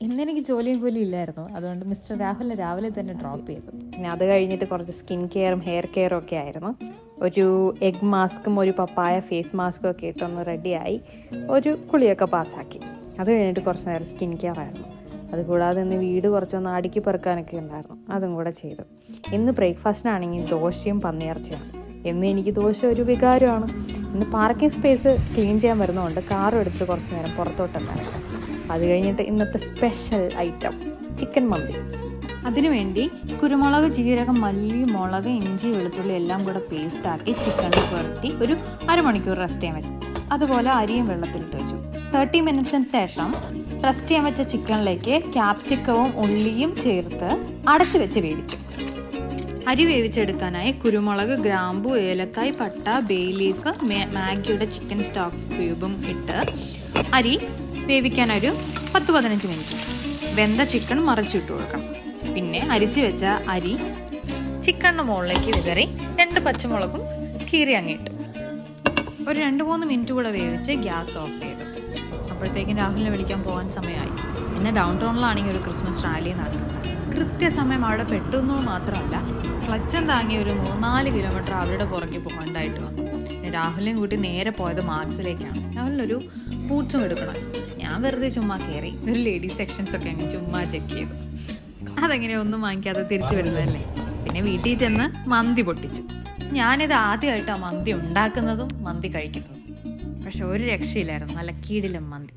ഇന്നെനിക്ക് ജോലിയും കൂലിയും ഇല്ലായിരുന്നു. അതുകൊണ്ട് മിസ്റ്റർ രാഹുലിനെ രാവിലെ തന്നെ ഡ്രോപ്പ് ചെയ്തു. പിന്നെ അത് കഴിഞ്ഞിട്ട് കുറച്ച് സ്കിൻ കെയറും ഹെയർ കെയറും ഒക്കെ ആയിരുന്നു. ഒരു എഗ് മാസ്കും ഒരു പപ്പായ ഫേസ് മാസ്കും ഒക്കെ ഇട്ടൊന്ന് റെഡിയായി ഒരു കുളിയൊക്കെ പാസ്സാക്കി. അത് കഴിഞ്ഞിട്ട് കുറച്ച് നേരം സ്കിൻ കെയർ ആയിരുന്നു. അതുകൂടാതെ ഇന്ന് വീട് കുറച്ചൊന്ന് അടുക്കി പെറുക്കാനൊക്കെ ഉണ്ടായിരുന്നു. അതും കൂടെ ചെയ്തു. ഇന്ന് ബ്രേക്ക്ഫാസ്റ്റിനാണെങ്കിൽ ദോശയും പന്നിയിറച്ചിയാണ്. എന്ന് എനിക്ക് ദോശ ഒരു വികാരമാണ്. ഇന്ന് പാർക്കിംഗ് സ്പേസ് ക്ലീൻ ചെയ്യാൻ വരുന്നതുകൊണ്ട് കാറും എടുത്തിട്ട് കുറച്ച് നേരം പുറത്തോട്ടുണ്ടായിരുന്നു. അത് കഴിഞ്ഞിട്ട് ഇന്നത്തെ സ്പെഷ്യൽ ഐറ്റം ചിക്കൻ മന്തി. അതിനുവേണ്ടി കുരുമുളക്, ജീരകം, മല്ലി, മുളക്, ഇഞ്ചി, വെളുത്തുള്ളി എല്ലാം കൂടെ പേസ്റ്റാക്കി ചിക്കനിൽ പുരട്ടി ഒരു അരമണിക്കൂർ റെസ്റ്റ് ചെയ്യാൻ വെച്ചു. അതുപോലെ അരിയും വെള്ളത്തിലിട്ട് വെച്ചു. 30 മിനിറ്റ്സിന് ശേഷം റെസ്റ്റ് ചെയ്യാൻ വെച്ച ചിക്കനിലേക്ക് ക്യാപ്സിക്കവും ഉള്ളിയും ചേർത്ത് അടച്ചു വെച്ച് വേവിച്ചു. അരി വേവിച്ചെടുക്കാനായി കുരുമുളക്, ഗ്രാമ്പു, ഏലക്കായ്, പട്ട, ബേ ലീഫ്, മാഗിയുടെ ചിക്കൻ സ്റ്റോക്ക് ക്യൂബും ഇട്ട് അരി വേവിക്കാനൊരു 10-15 മിനിറ്റ്. വെന്ത ചിക്കൻ മറിച്ചിട്ട് കൊടുക്കണം. പിന്നെ അരിച്ചു വെച്ച അരി ചിക്കണിന് മുകളിലേക്ക് വിതറി 2 പച്ചമുളകും കീറി അങ്ങിട്ടു. ഒരു 2-3 മിനിറ്റ് കൂടെ വേവിച്ച് ഗ്യാസ് ഓഫ് ചെയ്തു. അപ്പോഴത്തേക്കും രാഹുലിനെ വിളിക്കാൻ പോകാൻ സമയമായി. പിന്നെ ഡൗൺ ടൗണിലാണെങ്കിൽ ഒരു ക്രിസ്മസ് റാലി നടക്കുന്നത്. കൃത്യസമയം അവിടെ പെട്ടുന്നത് മാത്രമല്ല, ക്ലച്ചം താങ്ങി ഒരു 3-4 കിലോമീറ്റർ അവരുടെ പുറകെ പോകേണ്ടതായിട്ട് വന്നു. രാഹുലിനെയും കൂട്ടി നേരെ പോയത് മാർക്സിലേക്കാണ്. രാഹുലിനൊരു ബൂട്ട്സും എടുക്കണം. ഞാൻ വെറുതെ ചുമ്മാ കയറി ഒരു ലേഡീസ് സെക്ഷൻസ് ഒക്കെ അങ്ങ് ചുമ്മാ ചെക്ക് ചെയ്തു. അതെങ്ങനെ ഒന്നും വാങ്ങിക്കാതെ തിരിച്ചു വരുന്നതല്ലേ. പിന്നെ വീട്ടിൽ ചെന്ന് മന്തി പൊട്ടിച്ചു. ഞാനിത് ആദ്യമായിട്ടാണ് മന്തി ഉണ്ടാക്കുന്നതും മന്തി കഴിക്കുന്നതും. പക്ഷെ ഒരു രക്ഷയില്ലായിരുന്നു. നല്ല കീടിലും മന്തി.